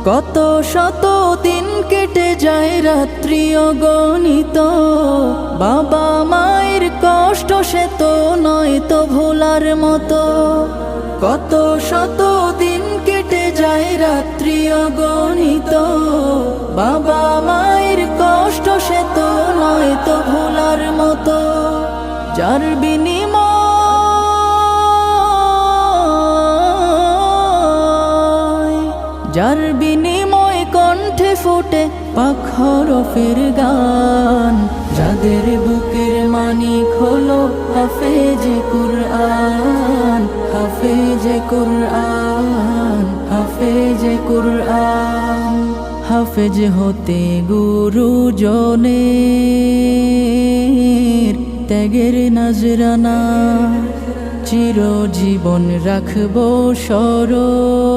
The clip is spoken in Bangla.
কত শত দিন কেটে যায় রাত্রি অগণিত, বাবা মায়ের কষ্ট সে তো নয় তো ভোলার মতো। কত শত দিন কেটে যায় রাত্রি অগণিত, বাবা মায়ের কষ্ট সে তো নয় তো ভোলার মতো। যার বিনিময় কণ্ঠে ফোটে পাক হরফের গান, যাদের বুকের মানিক হলো হাফেজে কুরআন, হাফেজে কুরআন, হাফেজে কুরআন। হাফেজ হতে গুরুজনের ত্যাগের নজরানা, চিরজীবন রাখবো স্মরণ।